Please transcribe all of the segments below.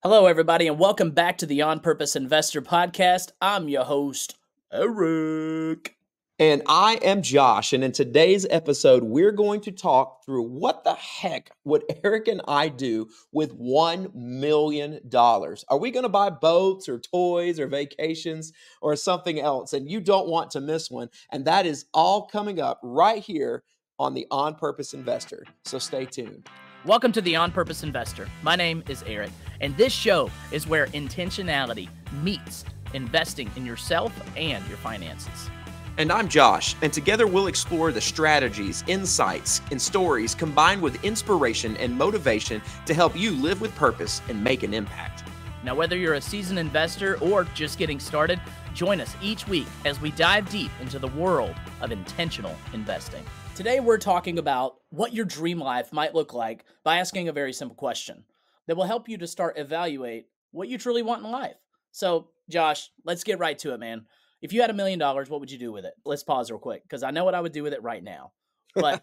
Hello, everybody, and welcome back to the On Purpose Investor Podcast. I'm your host, Eric. And I am Josh. And in today's episode, we're going to talk through what the heck would Eric and I do with $1 million? Are we going to buy boats or toys or vacations or something else? And you don't want to miss one. And that is all coming up right here on the On Purpose Investor. So stay tuned. Welcome to the On Purpose Investor. My name is Eric, and this show is where intentionality meets investing in yourself and your finances. And I'm Josh, and together we'll explore the strategies, insights, and stories combined with inspiration and motivation to help you live with purpose and make an impact. Now, whether you're a seasoned investor or just getting started, join us each week as we dive deep into the world of intentional investing. Today, we're talking about what your dream life might look like by asking a very simple question that will help you to start evaluate what you truly want in life. So, Josh, let's get right to it, man. If you had $1 million, what would you do with it? Let's pause real quick because I know what I would do with it right now. But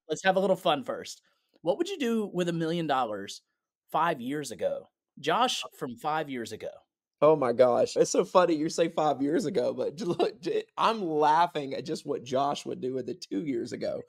let's have a little fun first. What would you do with $1 million 5 years ago? Josh from 5 years ago. Oh my gosh. It's so funny you say 5 years ago, but look, I'm laughing at just what Josh would do with it 2 years ago.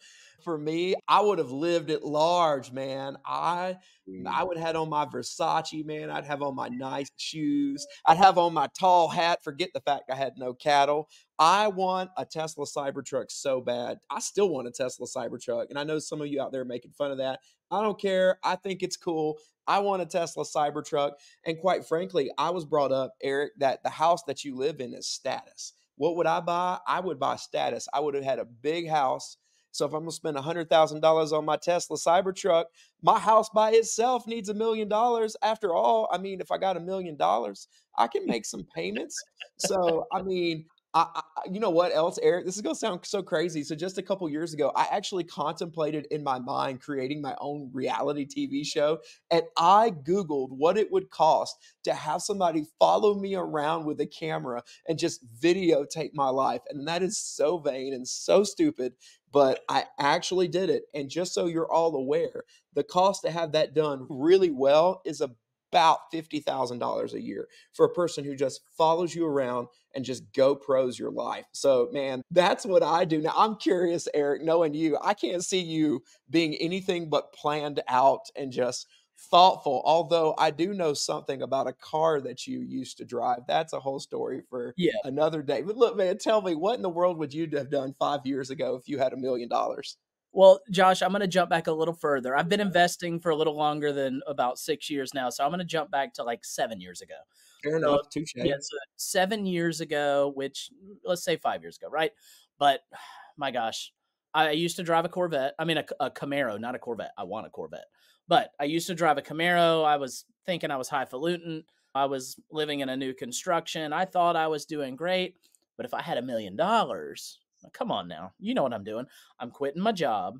For me, I would have lived at large, man. I would have on my Versace, man. I'd have on my nice shoes. I'd have on my tall hat. Forget the fact I had no cattle. I want a Tesla Cybertruck so bad. I still want a Tesla Cybertruck. And I know some of you out there making fun of that. I don't care. I think it's cool. I want a Tesla Cybertruck. And quite frankly, I was brought up, Eric, that the house that you live in is status. What would I buy? I would buy status. I would have had a big house. So if I'm going to spend $100,000 on my Tesla Cybertruck, my house by itself needs $1 million. After all, I mean, if I got $1 million, I can make some payments. So, I mean, you know what else, Eric? This is going to sound so crazy. So just a couple years ago, I actually contemplated in my mind creating my own reality TV show. And I Googled what it would cost to have somebody follow me around with a camera and just videotape my life. And that is so vain and so stupid, but I actually did it. And just so you're all aware, the cost to have that done really well is about $50,000 a year for a person who just follows you around and just GoPros your life. So, man, that's what I do. Now, I'm curious, Eric, knowing you, I can't see you being anything but planned out and just thoughtful. Although I do know something about a car that you used to drive. That's a whole story for Yeah. another day. But look, man, tell me, what in the world would you have done 5 years ago if you had $1 million? Well, Josh, I'm going to jump back a little further. I've been investing for a little longer than about 6 years now. So I'm going to jump back to like 7 years ago. Fair enough. Touche. Yeah, so 7 years ago, which let's say 5 years ago, right? But my gosh, I used to drive a Corvette. I mean, a Camaro, not a Corvette. I want a Corvette. But I used to drive a Camaro. I was thinking I was highfalutin. I was living in a new construction. I thought I was doing great. But if I had $1 million, come on now, you know what I'm doing. I'm quitting my job.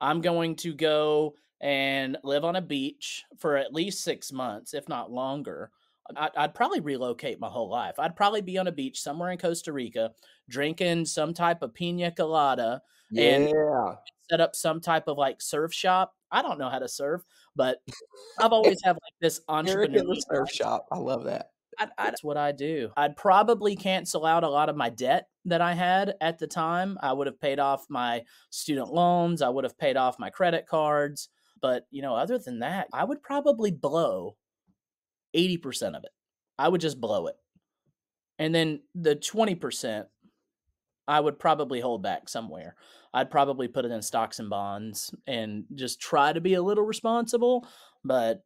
I'm going to go and live on a beach for at least 6 months, if not longer. I'd probably relocate my whole life. I'd probably be on a beach somewhere in Costa Rica, drinking some type of pina colada and Yeah. set up some type of like surf shop. I don't know how to surf, but I've always had like this Eric in the entrepreneurial surf shop. I love that. That's what I do. I'd probably cancel out a lot of my debt that I had at the time. I would have paid off my student loans. I would have paid off my credit cards. But, other than that, I would probably blow 80% of it. I would just blow it. And then the 20%, I would probably hold back somewhere. I'd probably put it in stocks and bonds and just try to be a little responsible. But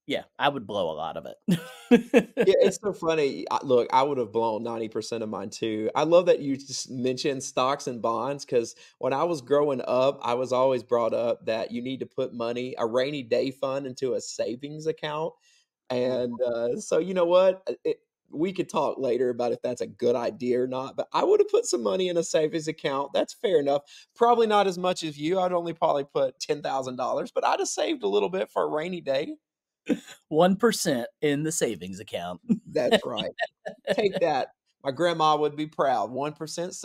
yeah, I would blow a lot of it. Yeah, it's so funny. Look, I would have blown 90% of mine too. I love that you just mentioned stocks and bonds because when I was growing up, I was always brought up that you need to put money, a rainy day fund, into a savings account. And so, you know what? We could talk later about if that's a good idea or not, but I would have put some money in a savings account. That's fair enough. Probably not as much as you. I'd only probably put $10,000, but I'd have saved a little bit for a rainy day. 1% in the savings account. That's right. Take that. My grandma would be proud. 1%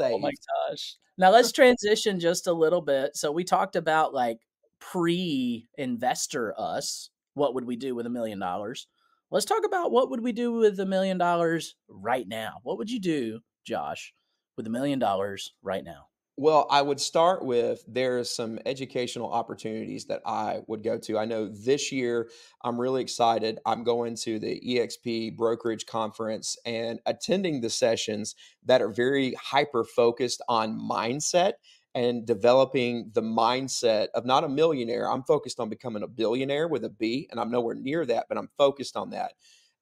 Oh my saved. gosh. Now let's transition just a little bit. So we talked about like pre-investor us. what would we do with $1 million? Let's talk about what would we do with $1 million right now. What would you do, Josh, with $1 million right now? Well, I would start with there's some educational opportunities that I would go to. I know this year I'm really excited. I'm going to the EXP brokerage conference and attending the sessions that are very hyper focused on mindset and developing the mindset of not a millionaire. I'm focused on becoming a billionaire with a B, and I'm nowhere near that, but I'm focused on that.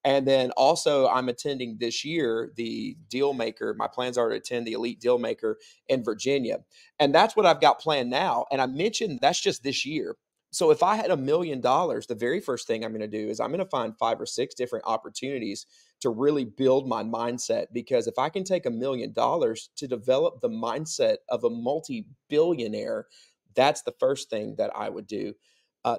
And then also, I'm attending this year the Deal Maker. My plans are to attend the Elite Deal Maker in Virginia. And that's what I've got planned now. And I mentioned that's just this year. So if I had $1 million, the very first thing I'm going to do is I'm going to find 5 or 6 different opportunities to really build my mindset. Because if I can take $1 million to develop the mindset of a multi-billionaire, that's the first thing that I would do.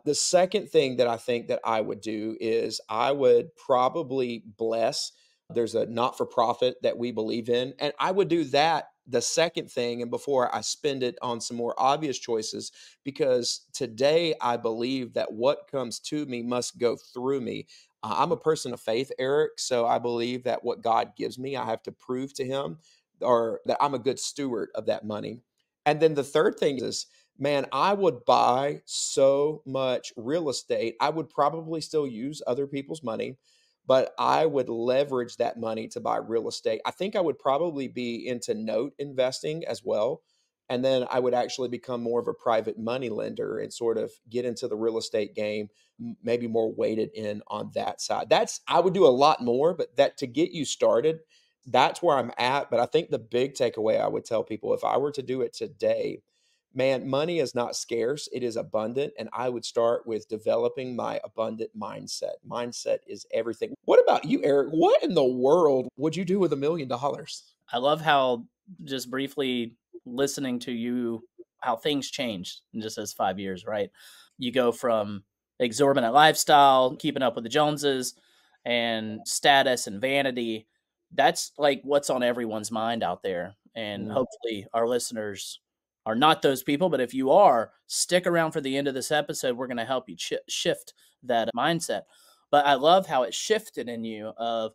The second thing that I think that I would do is I would probably bless. There's a not for profit that we believe in, and I would do that the second thing. And before I spend it on some more obvious choices, because today I believe that what comes to me must go through me. I'm a person of faith, Eric. So I believe that what God gives me, I have to prove to Him or that I'm a good steward of that money. And then the third thing is, man, I would buy so much real estate. I would probably still use other people's money, but I would leverage that money to buy real estate. I think I would probably be into note investing as well. And then I would actually become more of a private money lender and sort of get into the real estate game, maybe more weighted in on that side. I would do a lot more, but that to get you started, that's where I'm at. But I think the big takeaway I would tell people if I were to do it today, man, money is not scarce, it is abundant. And I would start with developing my abundant mindset. Mindset is everything. What about you, Eric? What in the world would you do with $1 million? I love how, just briefly listening to you, how things changed in just those 5 years, right? You go from exorbitant lifestyle, keeping up with the Joneses, and status and vanity. That's like what's on everyone's mind out there. And Mm, hopefully, our listeners are not those people. But if you are, stick around for the end of this episode. We're going to help you shift that mindset. But I love how it shifted in you of,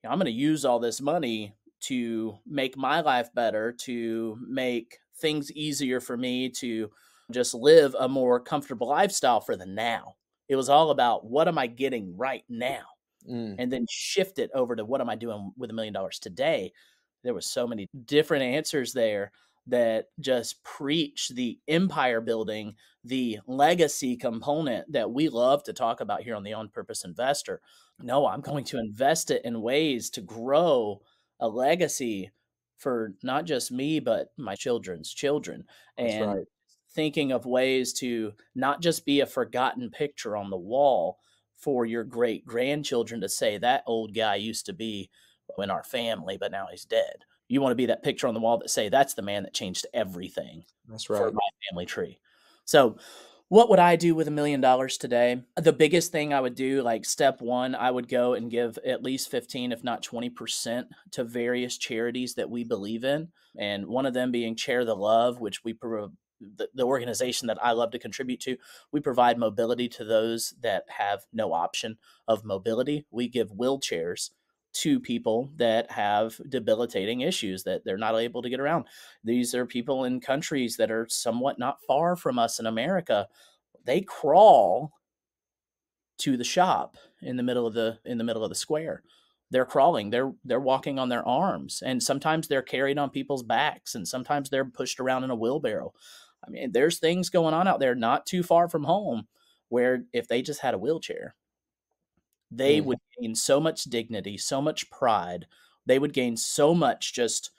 I'm going to use all this money to make my life better, to make things easier for me, to just live a more comfortable lifestyle for the now. It was all about what am I getting right now? mm, And then shift it over to what am I doing with $1 million today? There was so many different answers there that just preach the empire building, the legacy component that we love to talk about here on the On Purpose Investor. No, I'm going to invest it in ways to grow a legacy for not just me, but my children's children. that's And right. thinking of ways to not just be a forgotten picture on the wall for your great grandchildren to say that old guy used to be in our family, but now he's dead. You want to be that picture on the wall that say that's the man that changed everything That's for right. my family tree. So what would I do with $1 million today? The biggest thing I would do, like step one, I would go and give at least 15, if not 20% to various charities that we believe in. And one of them being Share the Love, which the organization that I love to contribute to. We provide mobility to those that have no option of mobility. We give wheelchairs to people that have debilitating issues that they're not able to get around. These are people in countries that are somewhat not far from us in America. They crawl to the shop in the middle of the square. They're crawling. They're walking on their arms, and sometimes they're carried on people's backs, and sometimes they're pushed around in a wheelbarrow. I mean, there's things going on out there not too far from home where if they just had a wheelchair, they Mm, would gain so much dignity, so much pride. They would gain so much just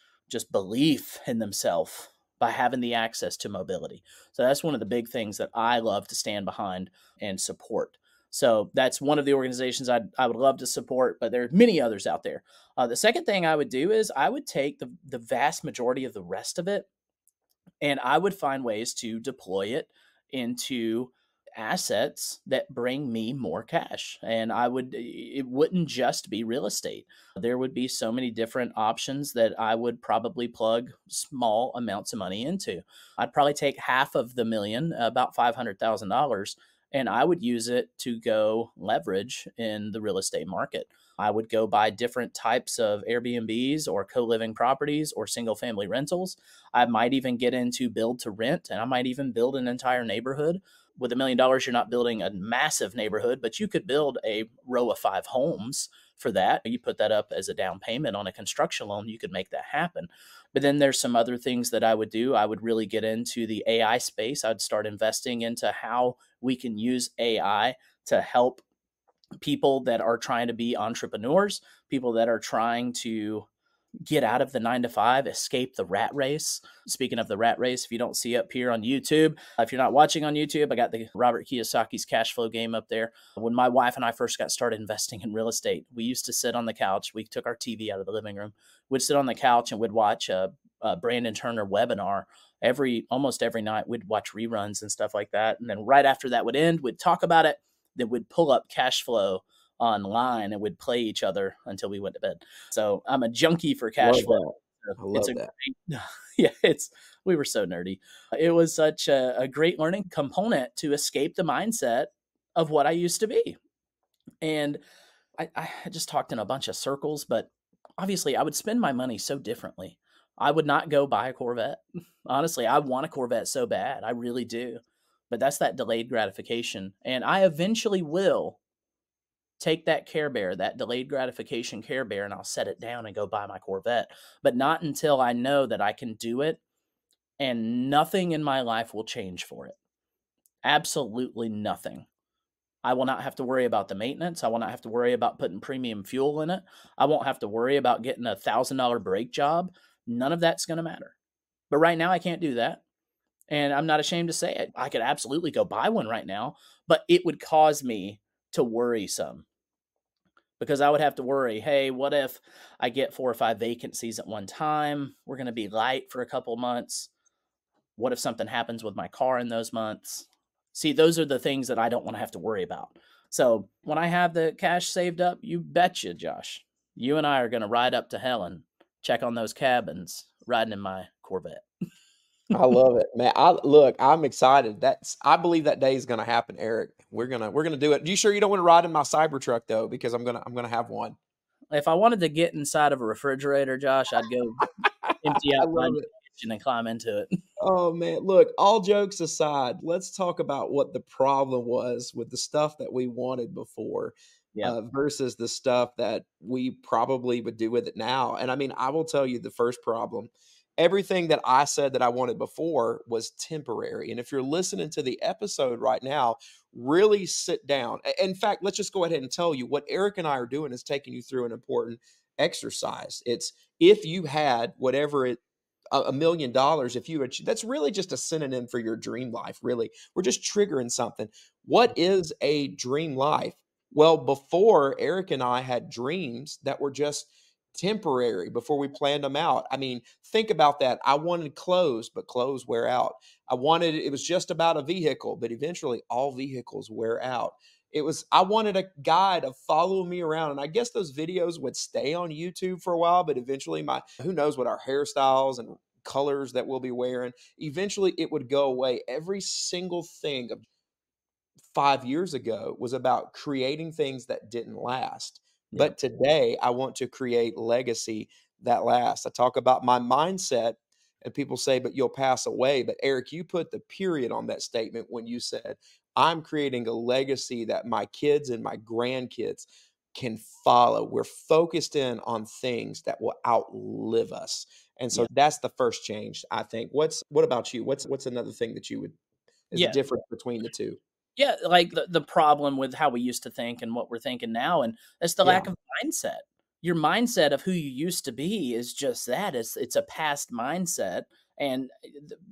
belief in themselves by having the access to mobility. So that's one of the big things that I love to stand behind and support. So that's one of the organizations I would love to support, but there are many others out there. The second thing I would do is I would take the vast majority of the rest of it and I would find ways to deploy it into assets that bring me more cash. And it wouldn't just be real estate. There would be so many different options that I would probably plug small amounts of money into. I'd probably take half of the million, about $500,000, and I would use it to go leverage in the real estate market. I would go buy different types of Airbnbs or co living properties or single family rentals. I might even get into build to rent, and I might even build an entire neighborhood. With $1 million, you're not building a massive neighborhood, but you could build a row of 5 homes for that. You put that up as a down payment on a construction loan, you could make that happen. But then there's some other things that I would do. I would really get into the AI space. I'd start investing into how we can use AI to help people that are trying to be entrepreneurs, people that are trying to get out of the 9 to 5, escape the rat race. Speaking of the rat race, if you don't see up here on YouTube, if you're not watching on YouTube, I got the Robert Kiyosaki's cash flow game up there. When my wife and I first got started investing in real estate, we used to sit on the couch. We took our TV out of the living room. We'd sit on the couch and we'd watch a Brandon Turner webinar almost every night. We'd watch reruns and stuff like that. And then right after that would end, we'd talk about it. Then we'd pull up cash flow online and would play each other until we went to bed. So I'm a junkie for cash Love flow. that. I It's love a that. great, yeah, we were so nerdy. It was such a great learning component to escape the mindset of what I used to be. And I just talked in a bunch of circles, but obviously I would spend my money so differently. I would not go buy a Corvette. Honestly, I want a Corvette so bad. I really do. But that's that delayed gratification. And I eventually will take that Care Bear, that delayed gratification Care Bear, and I'll set it down and go buy my Corvette. But not until I know that I can do it and nothing in my life will change for it. Absolutely nothing. I will not have to worry about the maintenance. I will not have to worry about putting premium fuel in it. I won't have to worry about getting $1,000 brake job. None of that's going to matter. But right now, I can't do that. And I'm not ashamed to say it. I could absolutely go buy one right now, but it would cause me to worry some because I would have to worry, hey, what if I get 4 or 5 vacancies at one time? We're going to be light for a couple months. What if something happens with my car in those months? See, those are the things that I don't want to have to worry about. So when I have the cash saved up, you betcha, Josh, you and I are going to ride up to Helen, check on those cabins, riding in my Corvette. I love it, man. I'm excited. I believe that day is gonna happen, Eric. We're gonna do it. You sure you don't want to ride in my Cybertruck though? Because I'm gonna have one. If I wanted to get inside of a refrigerator, Josh, I'd go empty I out my love it. kitchen and climb into it. Oh man, look, all jokes aside, let's talk about what the problem was with the stuff that we wanted before Yeah. versus the stuff that we probably would do with it now. And I mean, I will tell you the first problem. Everything that I said that I wanted before was temporary. And if you're listening to the episode right now, really sit down. In fact, let's just go ahead and tell you what Eric and I are doing is taking you through an important exercise. It's if you had whatever it $1 million, if you achieve, that's really just a synonym for your dream life. Really, we're just triggering something. What is a dream life? Well, before, Eric and I had dreams that were just temporary before we planned them out. I mean, think about that. I wanted clothes, but clothes wear out. It was just about a vehicle, but eventually all vehicles wear out. I wanted a guy to follow me around. And I guess those videos would stay on YouTube for a while, but eventually who knows what our hairstyles and colors that we'll be wearing, eventually it would go away. Every single thing of 5 years ago was about creating things that didn't last. Yeah. But today I want to create legacy that lasts. I talk about my mindset and people say, but you'll pass away. But Eric, you put the period on that statement when you said, I'm creating a legacy that my kids and my grandkids can follow. We're focused in on things that will outlive us. And Yeah. so that's the first change, I think. What about you? What's another thing that you would is a Yeah. difference between the two? Yeah, like the problem with how we used to think and what we're thinking now, and it's the Yeah. lack of mindset. Your mindset of who you used to be is just that. It's a past mindset, and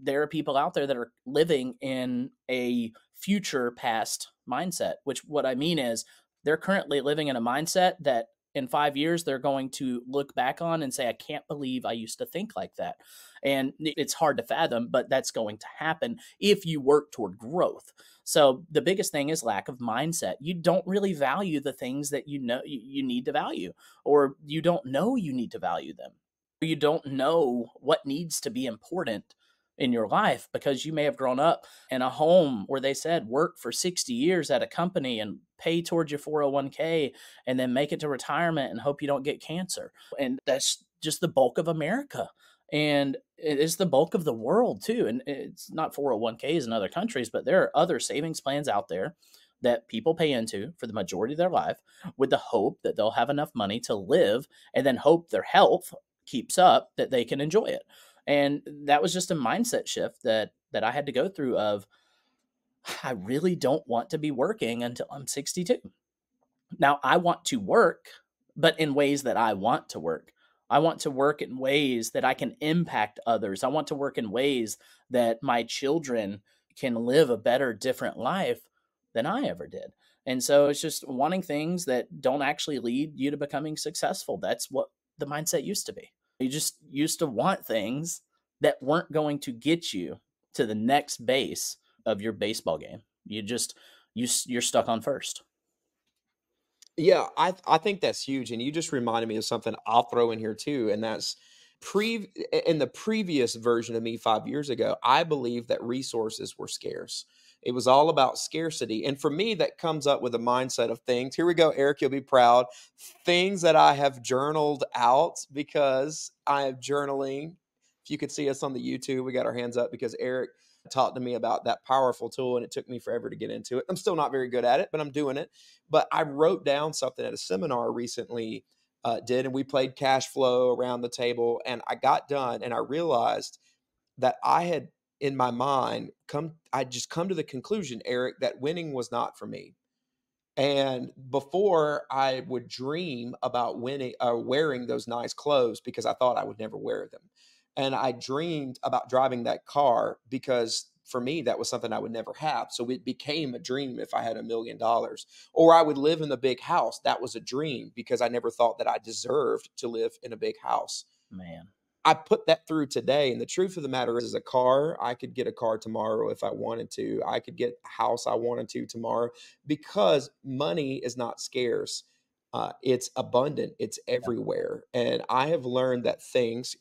there are people out there that are living in a future past mindset. Which what I mean is they're currently living in a mindset that in 5 years they're going to look back on and say, "I can't believe I used to think like that." And it's hard to fathom, but that's going to happen if you work toward growth. So the biggest thing is lack of mindset. You don't really value the things that you know you need to value, or you don't know you need to value them. You don't know what needs to be important in your life because you may have grown up in a home where they said work for 60 years at a company and pay towards your 401k and then make it to retirement and hope you don't get cancer. And that's just the bulk of America. And it is the bulk of the world too. And it's not 401ks in other countries, but there are other savings plans out there that people pay into for the majority of their life with the hope that they'll have enough money to live and then hope their health keeps up that they can enjoy it. And that was just a mindset shift that I had to go through of I really don't want to be working until I'm 62. Now, I want to work, but in ways that I want to work. I want to work in ways that I can impact others. I want to work in ways that my children can live a better, different life than I ever did. And so it's just wanting things that don't actually lead you to becoming successful. That's what the mindset used to be. You just used to want things that weren't going to get you to the next base of your baseball game. You're stuck on first. Yeah, I think that's huge, and you just reminded me of something I'll throw in here too, and that's in the previous version of me 5 years ago, I believed that resources were scarce. It was all about scarcity, and for me, that comes up with a mindset of things. Here we go, Eric, you'll be proud. Things that I have journaled out because I am journaling. If you could see us on the YouTube, we got our hands up because Eric talked to me about that powerful tool, and it took me forever to get into it. I'm still not very good at it, but I'm doing it. But I wrote down something at a seminar recently, and we played cash flow around the table. And I got done and I realized that I had in my mind I just come to the conclusion, Eric, that winning was not for me. And before I would dream about winning, wearing those nice clothes because I thought I would never wear them. And I dreamed about driving that car because for me, that was something I would never have. So it became a dream if I had $1 million. Or I would live in a big house. That was a dream because I never thought that I deserved to live in a big house. Man. I put that through today, and the truth of the matter is a car, I could get a car tomorrow if I wanted to. I could get a house I wanted to tomorrow because money is not scarce. It's abundant. It's everywhere. And I have learned that things,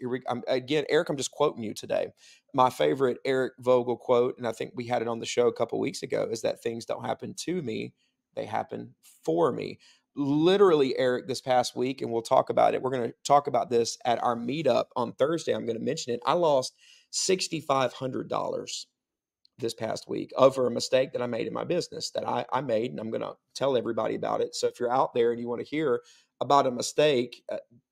again, Eric, I'm just quoting you today. My favorite Eric Vogel quote, and I think we had it on the show a couple weeks ago, is that things don't happen to me, they happen for me. Literally, Eric, this past week, and we'll talk about it. We're going to talk about this at our meetup on Thursday. I'm going to mention it. I lost $6,500 this past week over a mistake that I made in my business that I made, and I'm going to tell everybody about it. So if you're out there and you want to hear about a mistake,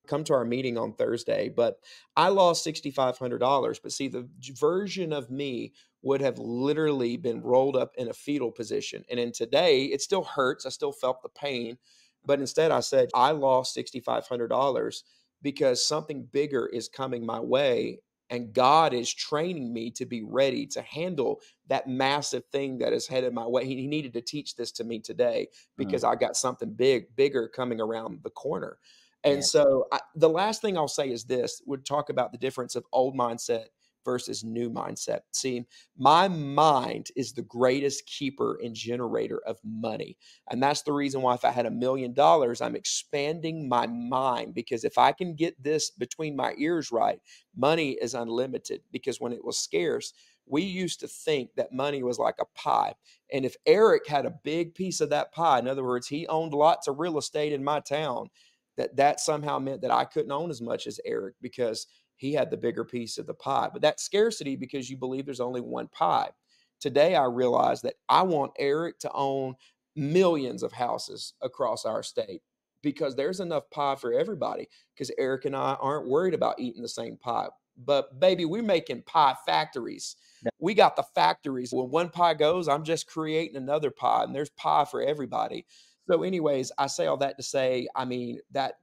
come to our meeting on Thursday. But I lost $6,500. But see, the version of me would have literally been rolled up in a fetal position. And in today, it still hurts. I still felt the pain. But instead, I said, I lost $6,500 because something bigger is coming my way. And God is training me to be ready to handle that massive thing that is headed my way. He needed to teach this to me today Mm, because I got something bigger coming around the corner. And yeah. so the last thing I'll say is this: we'll talk about the difference of old mindset versus new mindset. See, my mind is the greatest keeper and generator of money. And that's the reason why if I had $1 million, I'm expanding my mind because if I can get this between my ears right, money is unlimited because when it was scarce, we used to think that money was like a pie. And if Eric had a big piece of that pie, in other words, he owned lots of real estate in my town, that somehow meant that I couldn't own as much as Eric because he had the bigger piece of the pie. But that's scarcity because you believe there's only one pie. Today, I realize that I want Eric to own millions of houses across our state because there's enough pie for everybody because Eric and I aren't worried about eating the same pie. But baby, we're making pie factories. That- We got the factories. When one pie goes, I'm just creating another pie, and there's pie for everybody. So, anyways, I say all that to say, I mean, that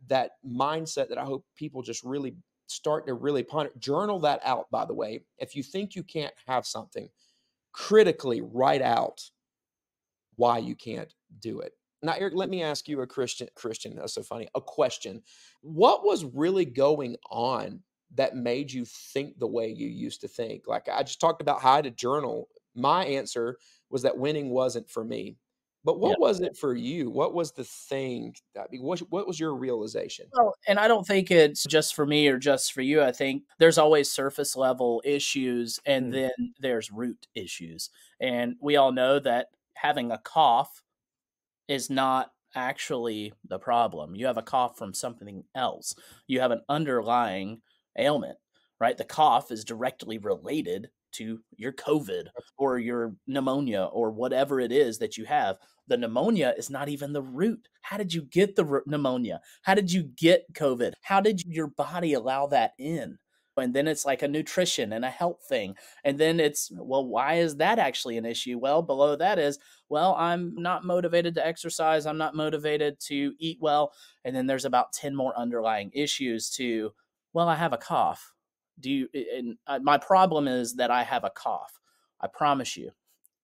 mindset that I hope people just really start to really ponder. Journal that out, by the way. If you think you can't have something, critically write out why you can't do it. Now, Eric, let me ask you a Christian, that's so funny, a question. What was really going on that made you think the way you used to think? Like I just talked about how to journal. My answer was that winning wasn't for me. But Yeah. what was it for you? What was the thing that, I mean, what was your realization? Well, and I don't think it's just for me or just for you. I think there's always surface level issues and Mm, then there's root issues. And we all know that having a cough is not actually the problem. You have a cough from something else. You have an underlying ailment, right? The cough is directly related to your COVID or your pneumonia or whatever it is that you have. The pneumonia is not even the root. How did you get the pneumonia? How did you get COVID? How did your body allow that in? And then it's like a nutrition and a health thing. And then it's, well, why is that actually an issue? Well, below that is, well, I'm not motivated to exercise. I'm not motivated to eat well. And then there's about 10 more underlying issues to, well, I have a cough. Do you, and my problem is that I have a cough. I promise you,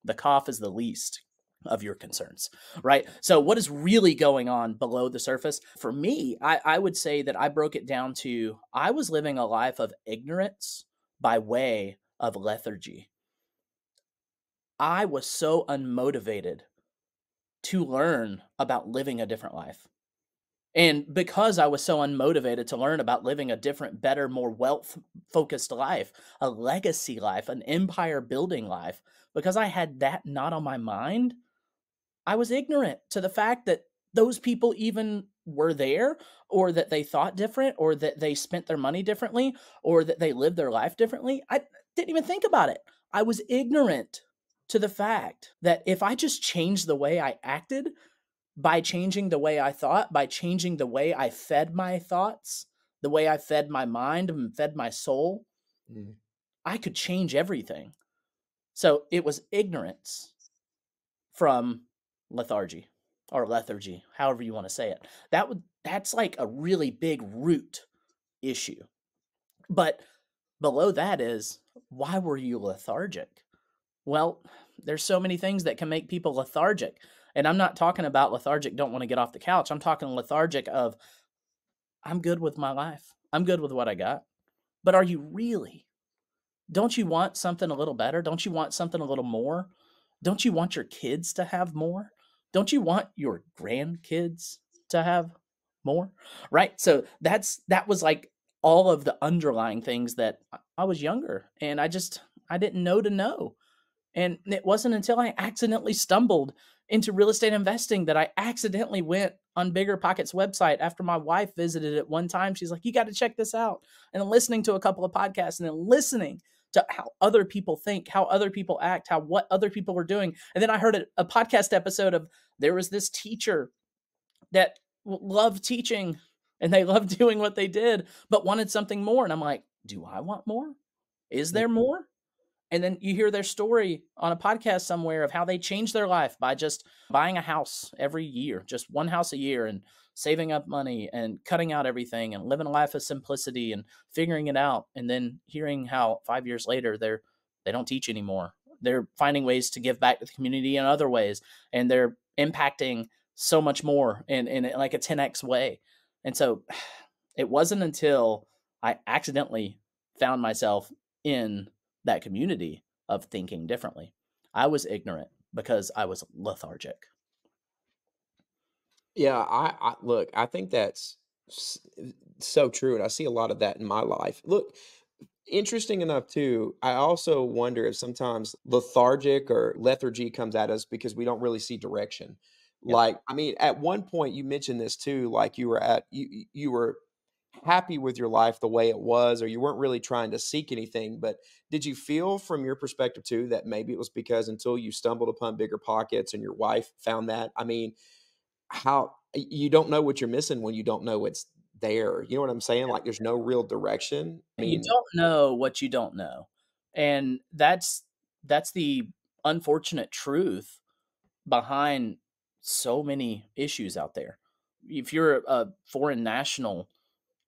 the cough is the least of your concerns, right? So, what is really going on below the surface? For me, I would say that I broke it down to I was living a life of ignorance by way of lethargy. I was so unmotivated to learn about living a different life. And because I was so unmotivated to learn about living a different, better, more wealth focused life, a legacy life, an empire building life, because I had that not on my mind, I was ignorant to the fact that those people even were there, or that they thought different, or that they spent their money differently, or that they lived their life differently. I didn't even think about it. I was ignorant to the fact that if I just changed the way I acted, by changing the way I thought, by changing the way I fed my thoughts, the way I fed my mind and fed my soul, mm. I could change everything. So it was ignorance from lethargy or lethargy, however you want to say it. That's like a really big root issue. But below that is, why were you lethargic? Well, there's so many things that can make people lethargic. And I'm not talking about lethargic, don't want to get off the couch. I'm talking lethargic of, I'm good with my life. I'm good with what I got. But are you really? Don't you want something a little better? Don't you want something a little more? Don't you want your kids to have more? Don't you want your grandkids to have more? Right? So that was like all of the underlying things that I was younger and I didn't know to know. And it wasn't until I accidentally stumbled into real estate investing that I accidentally went on Bigger Pockets website after my wife visited it one time. She's like, "You got to check this out." And then listening to a couple of podcasts and then listening to how other people think, how other people act, how what other people are doing. And then I heard a podcast episode of there was this teacher that loved teaching and they loved doing what they did, but wanted something more. And I'm like, do I want more? Is there more? And then you hear their story on a podcast somewhere of how they changed their life by just buying a house every year, just one house a year, and saving up money and cutting out everything and living a life of simplicity and figuring it out. And then hearing how 5 years later they don't teach anymore. They're finding ways to give back to the community in other ways, and they're impacting so much more in like a 10x way. And so it wasn't until I accidentally found myself in that community of thinking differently. I was ignorant because I was lethargic. Yeah, I look, I think that's so true, and I see a lot of that in my life. Look, interesting enough too, I also wonder if sometimes lethargic or lethargy comes at us because we don't really see direction. Yep. Like, I mean, at one point you mentioned this too, like you were happy with your life the way it was, or you weren't really trying to seek anything. But did you feel from your perspective too that maybe it was because until you stumbled upon Bigger Pockets and your wife found that? I mean, how you don't know what you're missing when you don't know it's there. You know what I'm saying? Like there's no real direction. I You mean, don't know what you don't know. And that's the unfortunate truth behind so many issues out there. If you're a foreign national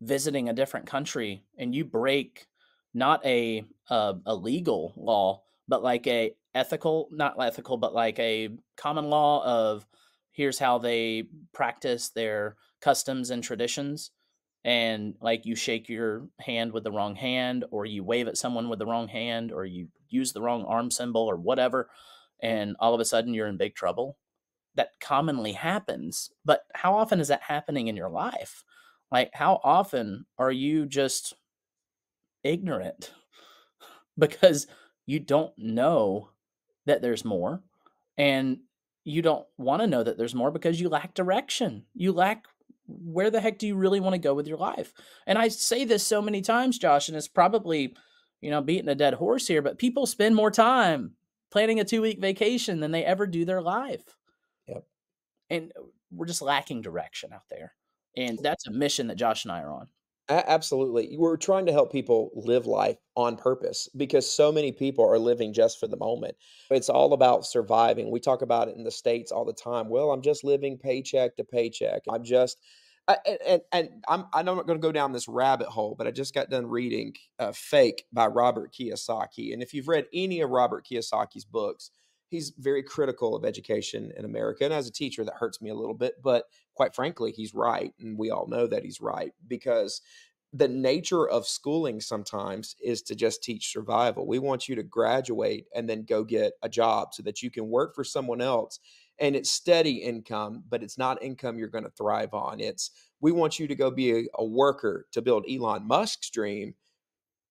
visiting a different country and you break not a legal law, but like a ethical, not ethical, but like a common law of here's how they practice their customs and traditions, and like you shake your hand with the wrong hand, or you wave at someone with the wrong hand, or you use the wrong arm symbol or whatever, and all of a sudden you're in big trouble. that commonly happens, but how often is that happening in your life? Like, how often are you just ignorant because you don't know that there's more, and you don't want to know that there's more because you lack direction. You lack, where the heck do you really want to go with your life? And I say this so many times, Josh, and it's probably, beating a dead horse here, but people spend more time planning a 2-week vacation than they ever do their life. Yep. And we're just lacking direction out there. And that's a mission that Josh and I are on. Absolutely. We're trying to help people live life on purpose because so many people are living just for the moment. It's all about surviving. We talk about it in the States all the time. Well, I'm just living paycheck to paycheck. I'm not going to go down this rabbit hole, but I just got done reading Fake by Robert Kiyosaki. And if you've read any of Robert Kiyosaki's books, he's very critical of education in America. And as a teacher, that hurts me a little bit. But quite frankly, he's right. And we all know that he's right because the nature of schooling sometimes is to just teach survival. We want you to graduate and then go get a job so that you can work for someone else. And it's steady income, but it's not income you're going to thrive on. We want you to go be a worker to build Elon Musk's dream,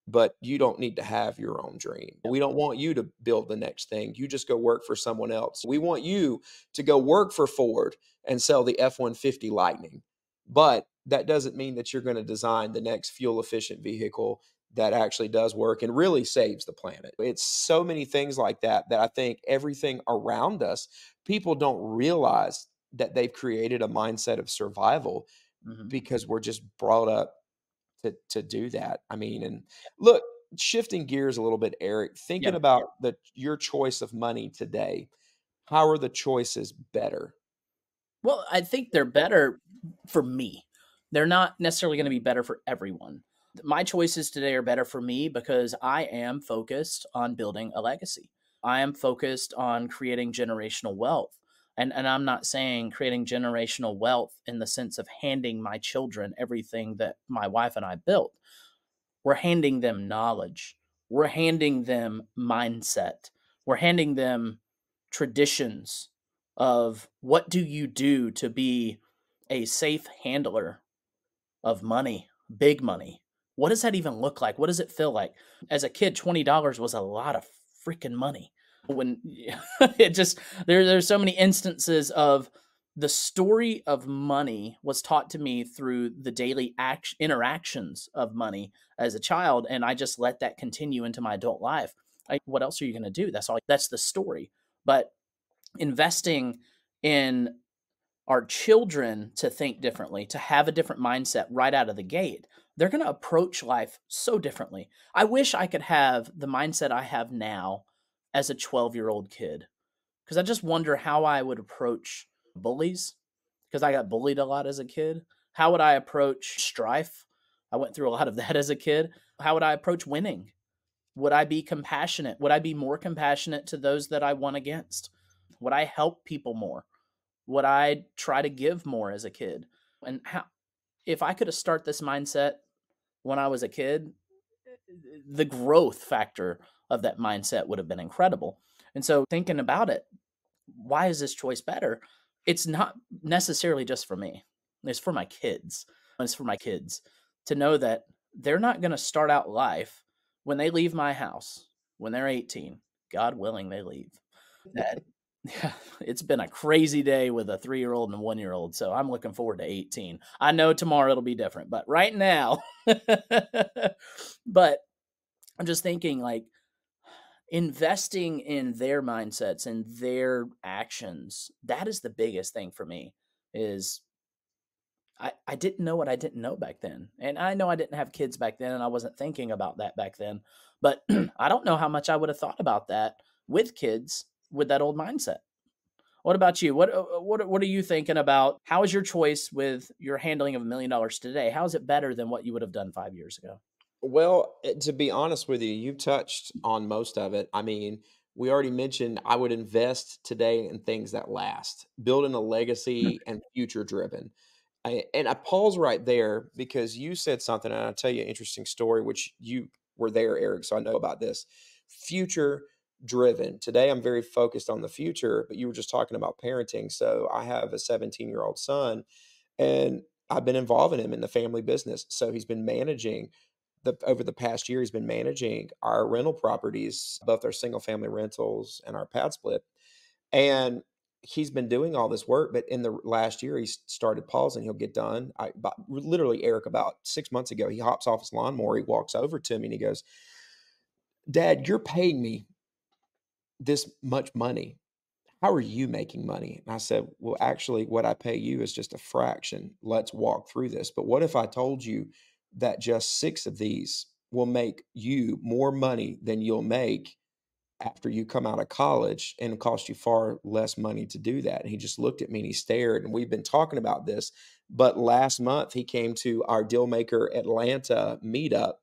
but you don't need to have your own dream. Yep. We don't want you to build the next thing. You just go work for someone else. We want you to go work for Ford and sell the F-150 Lightning. But that doesn't mean that you're going to design the next fuel efficient vehicle that actually does work and really saves the planet. It's so many things like that that I think everything around us, people don't realize that they've created a mindset of survival Mhm. because we're just brought up to do that. I mean, and look, shifting gears a little bit, Eric, thinking Yeah. about your choice of money today, how are the choices better? Well, I think they're better for me. They're not necessarily going to be better for everyone. My choices today are better for me because I am focused on building a legacy. I am focused on creating generational wealth. And I'm not saying creating generational wealth in the sense of handing my children everything that my wife and I built. We're handing them knowledge. We're handing them mindset. We're handing them traditions of what do you do to be a safe handler of money, big money. What does that even look like? What does it feel like? As a kid, $20 was a lot of freaking money. When it just there's so many instances of the story of money was taught to me through the daily interactions of money as a child, and I just let that continue into my adult life. What else are you going to do? That's all. That's the story. But investing in our children to think differently, to have a different mindset right out of the gate, they're going to approach life so differently. I wish I could have the mindset I have now as a 12-year-old kid, because I just wonder how I would approach bullies, because I got bullied a lot as a kid. How would I approach strife? I went through a lot of that as a kid. How would I approach winning? Would I be compassionate? Would I be more compassionate to those that I won against? Would I help people more? Would I try to give more as a kid? And how, if I could have started this mindset when I was a kid, the growth factor of that mindset would have been incredible. And so thinking about it, why is this choice better? It's not necessarily just for me. It's for my kids. It's for my kids to know that they're not going to start out life when they leave my house, when they're 18, God willing, they leave. That yeah, it's been a crazy day with a 3-year-old and a 1-year-old, so I'm looking forward to 18. I know tomorrow it'll be different, but right now but I'm just thinking, like, investing in their mindsets and their actions, that is the biggest thing for me, is I didn't know what I didn't know back then, and I know I didn't have kids back then, and I wasn't thinking about that back then, but I don't know how much I would have thought about that with kids with that old mindset. What about you? What are you thinking about? How is your choice with your handling of $1 million today? How is it better than what you would have done 5 years ago? Well, to be honest with you, you touched on most of it. I mean, we already mentioned I would invest today in things that last, building a legacy and future driven. And I pause right there because you said something, and I'll tell you an interesting story, which you were there, Eric, so I know about this. Future driven. Today, I'm very focused on the future, but you were just talking about parenting. So I have a 17-year-old son, and I've been involving him in the family business. So he's been managing over the past year, he's been managing our rental properties, both our single family rentals and our pad split. And he's been doing all this work, but in the last year, he's started pausing. He'll get done. Literally, Eric, about 6 months ago, he hops off his lawnmower. He walks over to me and he goes, "Dad, you're paying me this much money. How are you making money?" And I said, "Well, actually, what I pay you is just a fraction. Let's walk through this. But what if I told you that just six of these will make you more money than you'll make after you come out of college, and it costs you far less money to do that?" And he just looked at me and he stared, and we've been talking about this. But last month he came to our Dealmaker Atlanta meetup.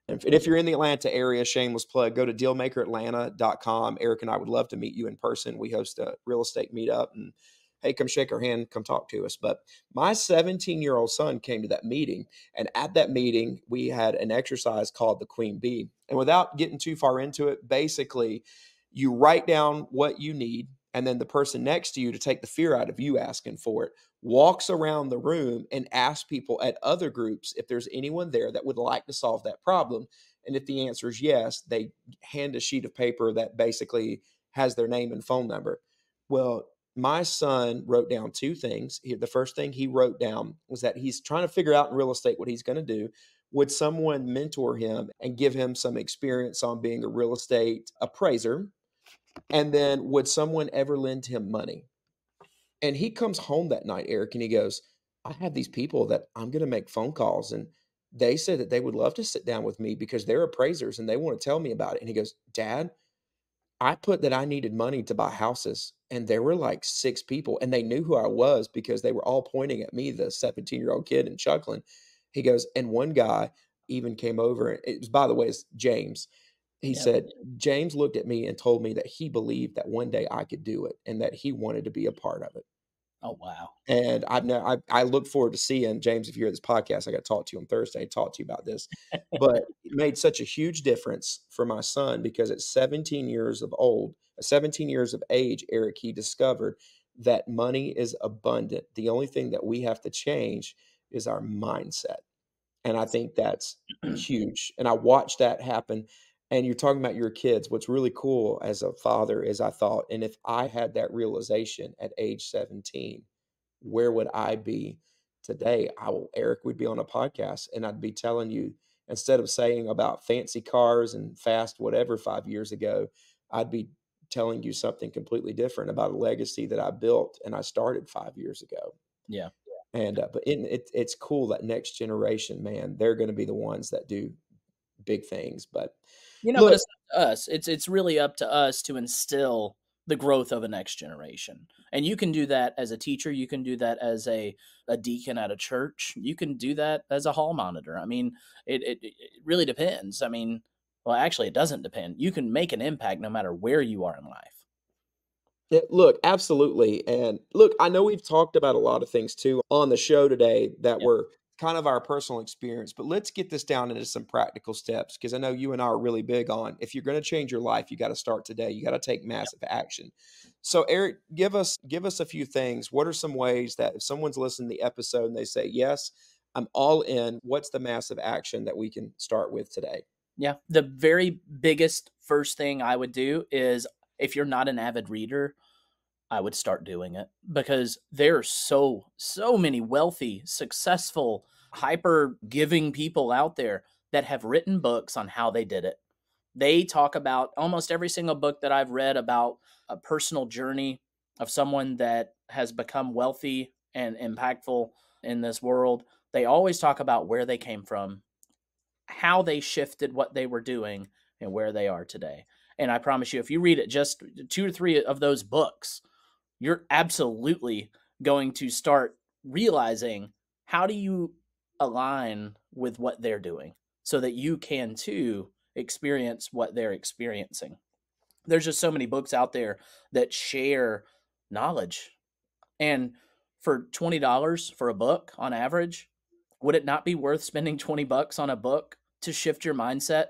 And if you're in the Atlanta area, shameless plug, go to dealmakeratlanta.com. Eric and I would love to meet you in person. We host a real estate meetup, and hey, come shake our hand, come talk to us. But my 17-year-old son came to that meeting, and at that meeting, we had an exercise called the Queen Bee. And without getting too far into it, basically, you write down what you need, and then the person next to you, to take the fear out of you asking for it, walks around the room and asks people at other groups if there's anyone there that would like to solve that problem. And if the answer is yes, they hand a sheet of paper that basically has their name and phone number. Well, my son wrote down two things. The first thing he wrote down was that he's trying to figure out in real estate what he's going to do. Would someone mentor him and give him some experience on being a real estate appraiser? And then, would someone ever lend him money? And he comes home that night, Eric, and he goes, "I have these people that I'm going to make phone calls, and they said that they would love to sit down with me because they're appraisers and they want to tell me about it." And he goes, "Dad, I put that I needed money to buy houses, and there were like six people, and they knew who I was because they were all pointing at me, the 17-year-old kid, and chuckling." He goes, "And one guy even came over, and it was, by the way, it's James." He Yep. said, "James looked at me and told me that he believed that one day I could do it and that he wanted to be a part of it." Oh, wow. And I look forward to seeing James. If you hear this podcast, I got to talk to you on Thursday, talk to you about this. But it made such a huge difference for my son because at 17 years of age, Eric, he discovered that money is abundant. The only thing that we have to change is our mindset. And I think that's huge. And I watched that happen. And you're talking about your kids. What's really cool as a father is I thought, and if I had that realization at age 17, where would I be today? Eric would be on a podcast and I'd be telling you, instead of saying about fancy cars and fast whatever 5 years ago, I'd be telling you something completely different about a legacy that I built and I started 5 years ago. Yeah. And it's cool that next generation, man, they're going to be the ones that do big things. But But look, it's up to us. It's really up to us to instill the growth of a next generation. And you can do that as a teacher. You can do that as a deacon at a church. You can do that as a hall monitor. I mean, it really depends. I mean, well, actually, it doesn't depend. You can make an impact no matter where you are in life. look, absolutely. And look, I know we've talked about a lot of things too on the show today that Yeah. were kind of our personal experience, but let's get this down into some practical steps because I know you and I are really big on if you're going to change your life, you got to start today. You got to take massive action. So, Eric, give us a few things. What are some ways that if someone's listening to the episode and they say, "Yes, I'm all in," what's the massive action that we can start with today? Yeah. The very biggest first thing I would do is, if you're not an avid reader, I would start doing it, because there are so many wealthy, successful, hyper giving people out there that have written books on how they did it. They talk about almost every single book that I've read about a personal journey of someone that has become wealthy and impactful in this world. They always talk about where they came from, how they shifted what they were doing, and where they are today. And I promise you, if you read it, just two or three of those books, you're absolutely going to start realizing, how do you align with what they're doing so that you can too experience what they're experiencing. There's just so many books out there that share knowledge. And for $20 for a book on average, would it not be worth spending 20 bucks on a book to shift your mindset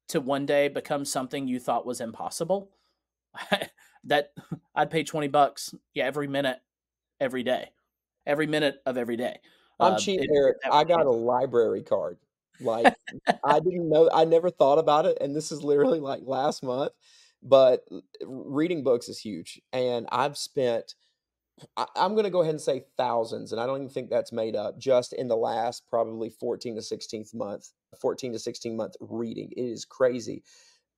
to one day become something you thought was impossible? that I'd pay $20, yeah, every minute, every day, every minute of every day. I'm cheap, If Eric. that I were the got a case. library card. Like, I didn't know I never thought about it, and this is literally, like, last month, but reading books is huge, and I've spent I'm gonna go ahead and say thousands, and I don't even think that's made up, just in the last probably 14 to 16 month reading. It is crazy.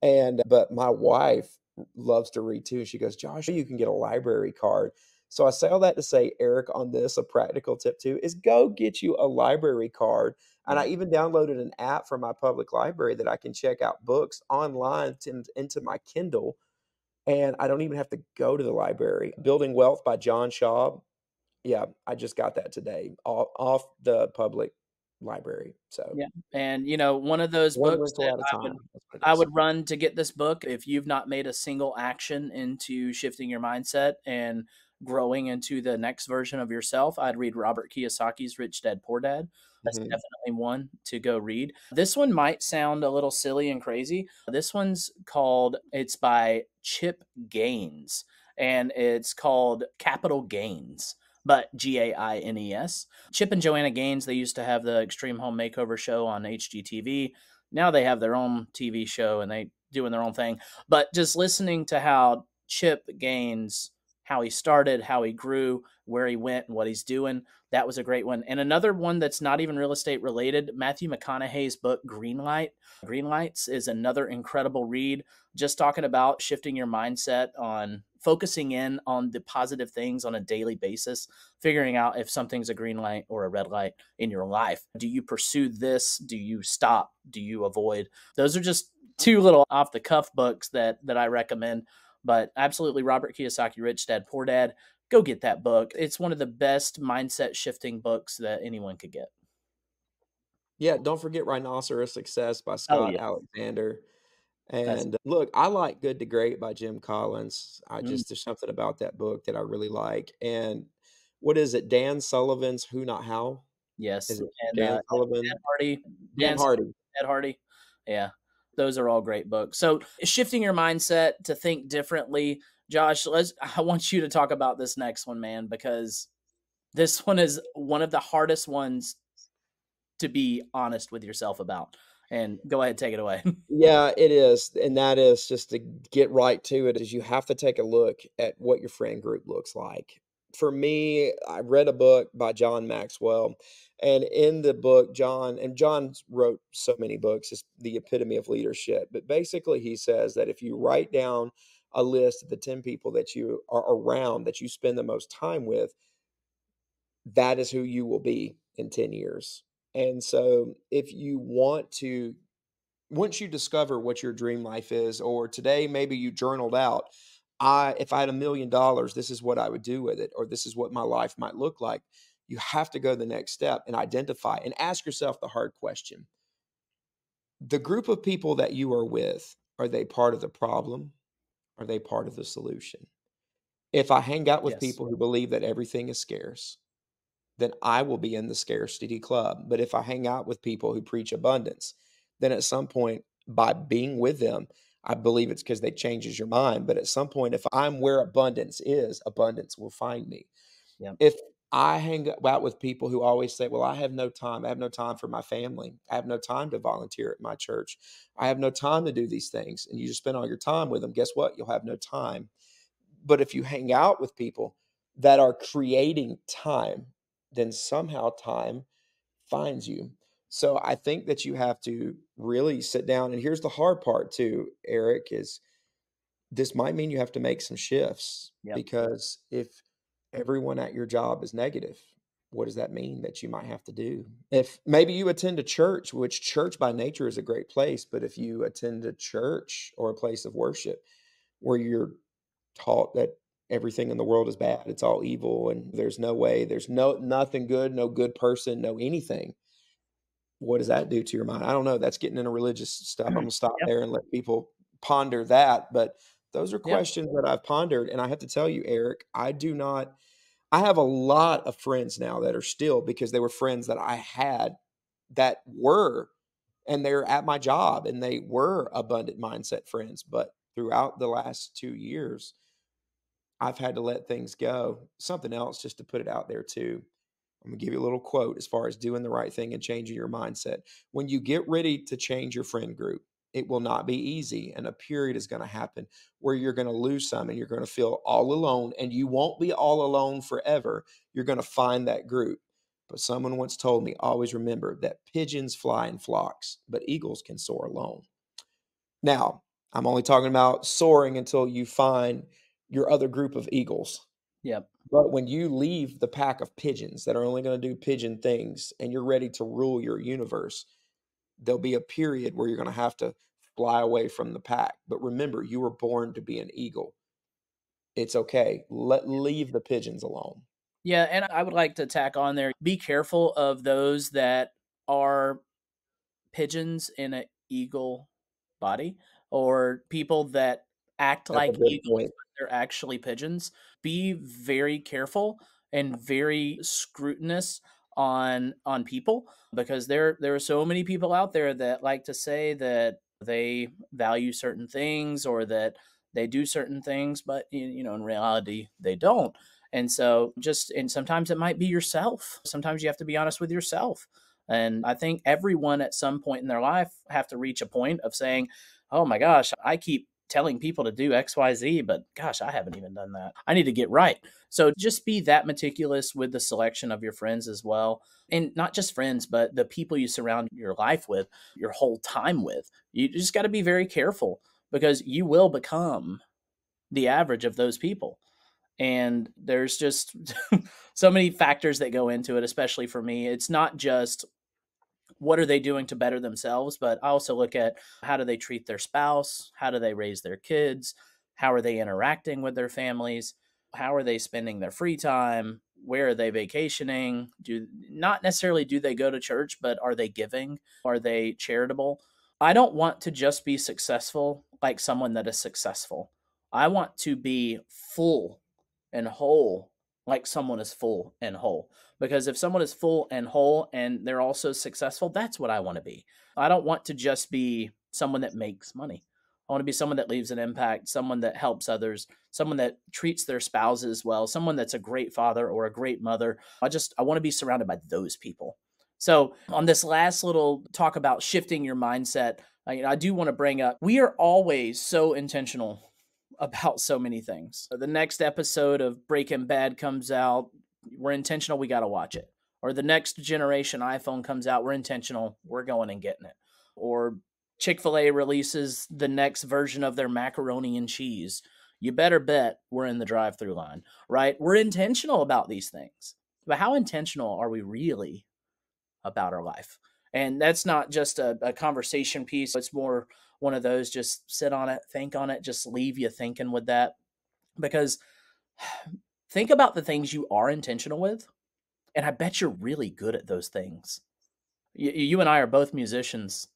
And but my wife loves to read too. She goes, "Josh, you can get a library card." So I say all that to say, Eric, on this, a practical tip too, is go get you a library card. And I Yeah, even downloaded an app from my public library that I can check out books online into my Kindle, and I don't even have to go to the library. Building Wealth by John Shaw. Yeah, I just got that today off the public library. So yeah, and, one of those one books rental that at a I would time. That's what it I is. would run to get this book if you've not made a single action into shifting your mindset and growing into the next version of yourself, I'd read Robert Kiyosaki's Rich Dad Poor Dad. That's Mhm. definitely one to go read. This one might sound a little silly and crazy. This one's it's by Chip Gaines, and it's called Capital Gains, but Gaines. Chip and Joanna Gaines, they used to have the Extreme Home Makeover show on HGTV. Now they have their own TV show and they doing their own thing. But just listening to how Chip Gaines, how he started, how he grew, where he went, and what he's doing, that was a great one. And another one that's not even real estate related, Matthew McConaughey's book Greenlight. Greenlights is another incredible read, just talking about shifting your mindset on focusing in on the positive things on a daily basis, figuring out if something's a green light or a red light in your life. Do you pursue this? Do you stop? Do you avoid? Those are just two little off the cuff books that I recommend. But absolutely, Robert Kiyosaki, Rich Dad Poor Dad. Go get that book. It's one of the best mindset shifting books that anyone could get. Yeah, don't forget Rhinoceros Success by Oh Scott yeah, Alexander. that's And look, I like Good to Great by Jim Collins. mm, There's something about that book that I really like. And what is it? Dan Sullivan's Who Not How? Is yes, it and Dan Ed Sullivan? Hardy, Dan Dan, Hardy. Ed Hardy, yeah, those are all great books. So shifting your mindset to think differently, Josh. I want you to talk about this next one, man, because this one is one of the hardest ones to be honest with yourself about. And go ahead, take it away. Yeah, it is, and that is just to get right to it, is you have to take a look at what your friend group looks like. For me, I read a book by John Maxwell, and in the book, John wrote so many books, it's the epitome of leadership, but basically he says that if you write down a list of the 10 people that you are around, that you spend the most time with, that is who you will be in 10 years. And so if you want to once you discover what your dream life is, or today maybe you journaled out, if I had $1 million, this is what I would do with it, or this is what my life might look like. You have to go the next step and identify and ask yourself the hard question. The group of people that you are with, are they part of the problem? Are they part of the solution? If I hang out with Yes. people who believe that everything is scarce, then I will be in the scarcity club. But if I hang out with people who preach abundance, then at some point, by being with them, I believe it's because they changes your mind. But at some point, if I'm where abundance is, abundance will find me. Yep. If I hang out with people who always say, well, I have no time. I have no time for my family. I have no time to volunteer at my church. I have no time to do these things. And you just spend all your time with them. Guess what? You'll have no time. But if you hang out with people that are creating time, then somehow time finds you. So I think that you have to really sit down. And here's the hard part too, Eric, is this might mean you have to make some shifts, Yep. because if everyone at your job is negative, what does that mean that you might have to do? If maybe you attend a church, which church by nature is a great place, but if you attend a church or a place of worship where you're taught that everything in the world is bad, it's all evil, and there's no way, there's nothing good, no good person, no anything. What does that do to your mind? I don't know. That's getting into religious stuff. I'm gonna stop Yep. there and let people ponder that. But those are Yep. questions that I've pondered. And I have to tell you, Eric, I have a lot of friends now that are still, because they were friends that I had that were, and they're at my job and they were abundant mindset friends. But throughout the last 2 years, I've had to let things go. Something else just to put it out there too. I'm gonna give you a little quote as far as doing the right thing and changing your mindset. When you get ready to change your friend group, it will not be easy. And a period is going to happen where you're going to lose some and you're going to feel all alone. And you won't be all alone forever. You're going to find that group. But someone once told me, always remember that pigeons fly in flocks, but eagles can soar alone. Now, I'm only talking about soaring until you find your other group of eagles. Yep. But when you leave the pack of pigeons that are only going to do pigeon things and you're ready to rule your universe, there'll be a period where you're going to have to fly away from the pack. But remember, you were born to be an eagle. It's okay. Leave the pigeons alone. Yeah, and I would like to tack on there, be careful of those that are pigeons in an eagle body, or people that act That's a like good eagles, point. but they're actually pigeons. Be very careful and very scrutinous on people, because there are so many people out there that like to say that they value certain things or that they do certain things, but in reality they don't. And so and sometimes it might be yourself. Sometimes you have to be honest with yourself. And I think everyone at some point in their life have to reach a point of saying, "Oh my gosh, I keep telling people to do XYZ, but gosh, I haven't even done that. I need to get right." So just be that meticulous with the selection of your friends as well. And not just friends, but the people you surround your life with, your whole time with. You just got to be very careful, because you will become the average of those people. And there's just so many factors that go into it, especially for me. It's not just what are they doing to better themselves, but I also look at how do they treat their spouse, how do they raise their kids, how are they interacting with their families, how are they spending their free time, where are they vacationing, do not necessarily do they go to church, but are they giving, are they charitable. I don't want to just be successful like someone that is successful. I want to be full and whole like someone is full and whole. Because if someone is full and whole and they're also successful, that's what I want to be. I don't want to just be someone that makes money. I want to be someone that leaves an impact, someone that helps others, someone that treats their spouses well, someone that's a great father or a great mother. I want to be surrounded by those people. So, on this last little talk about shifting your mindset, I do want to bring up we are always so intentional about so many things. The next episode of Breaking Bad comes out, we're intentional, we got to watch it. Or the next generation iPhone comes out, we're intentional, we're going and getting it. Or Chick-fil-A releases the next version of their macaroni and cheese. You better bet we're in the drive-through line, right? We're intentional about these things. But how intentional are we really about our life? And that's not just a conversation piece. It's more one of those just sit on it, think on it, just leave you thinking with that. Because think about the things you are intentional with. And I bet you're really good at those things. You and I are both musicians.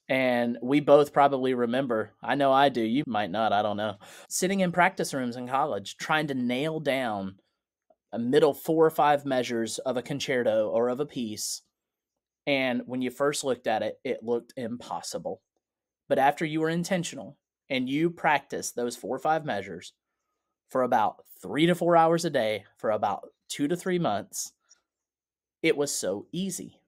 And we both probably remember, I know I do, you might not, I don't know, sitting in practice rooms in college trying to nail down a middle 4 or 5 measures of a concerto or of a piece. And when you first looked at it, it looked impossible. But after you were intentional and you practiced those 4 or 5 measures for about 3 to 4 hours a day for about 2 to 3 months, it was so easy.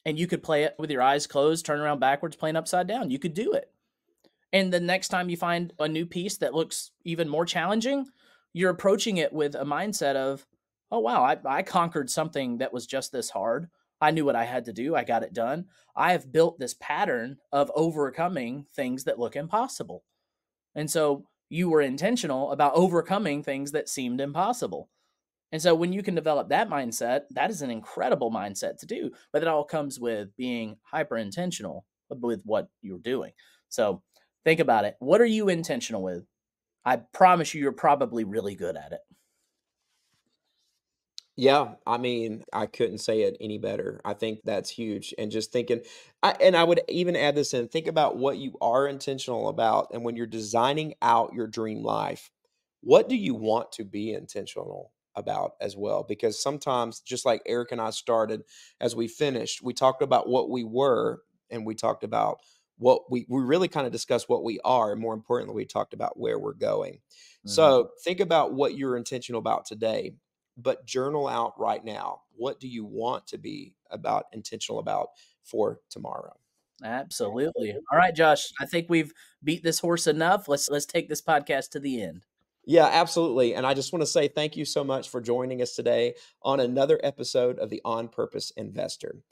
And you could play it with your eyes closed, turn around backwards, playing upside down. You could do it. And the next time you find a new piece that looks even more challenging, you're approaching it with a mindset of, oh, wow, I conquered something that was just this hard. I knew what I had to do. I got it done. I have built this pattern of overcoming things that look impossible. And so you were intentional about overcoming things that seemed impossible. And so when you can develop that mindset, that is an incredible mindset to do. But it all comes with being hyper intentional with what you're doing. So think about it. What are you intentional with? I promise you, you're probably really good at it. Yeah, I mean, I couldn't say it any better. I think that's huge. And just thinking, and I would even add this in, think about what you are intentional about. And when you're designing out your dream life, what do you want to be intentional about as well? Because sometimes, just like Eric and I started, as we finished, we talked about what we were and we talked about we really kind of discussed what we are, and more importantly, we talked about where we're going. Mhm. So think about what you're intentional about today, but journal out right now. What do you want to be intentional about for tomorrow? Absolutely. All right, Josh. I think we've beat this horse enough. Let's take this podcast to the end. Yeah, absolutely. And I just want to say thank you so much for joining us today on another episode of the On Purpose Investor.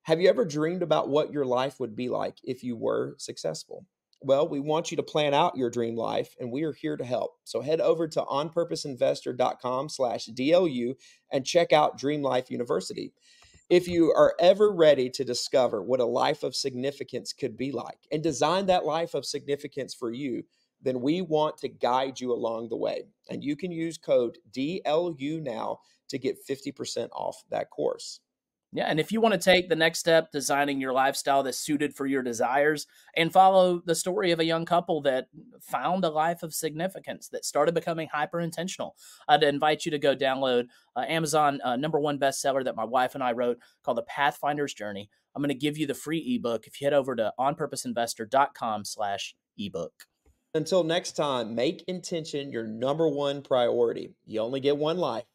Have you ever dreamed about what your life would be like if you were successful? Well, we want you to plan out your dream life, and we are here to help. So head over to onpurposeinvestor.com/DLU and check out Dream Life University. If you are ever ready to discover what a life of significance could be like and design that life of significance for you, then we want to guide you along the way. And you can use code DLU now to get 50% off that course. Yeah, and if you want to take the next step designing your lifestyle that's suited for your desires and follow the story of a young couple that found a life of significance, that started becoming hyper intentional, I'd invite you to go download Amazon #1 bestseller that my wife and I wrote called The Pathfinder's Journey. I'm going to give you the free ebook if you head over to onpurposeinvestor.com/ebook. Until next time, make intention your number one priority. You only get one life,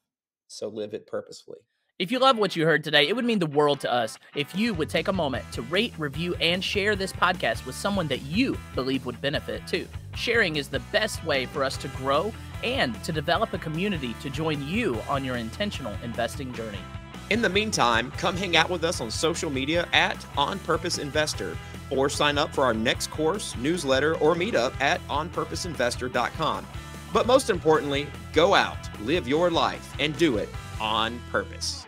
so live it purposefully. If you love what you heard today, it would mean the world to us if you would take a moment to rate, review, and share this podcast with someone that you believe would benefit too. Sharing is the best way for us to grow and to develop a community to join you on your intentional investing journey. In the meantime, come hang out with us on social media at On Purpose Investor, or sign up for our next course, newsletter, or meetup at onpurposeinvestor.com. But most importantly, go out, live your life, and do it on purpose.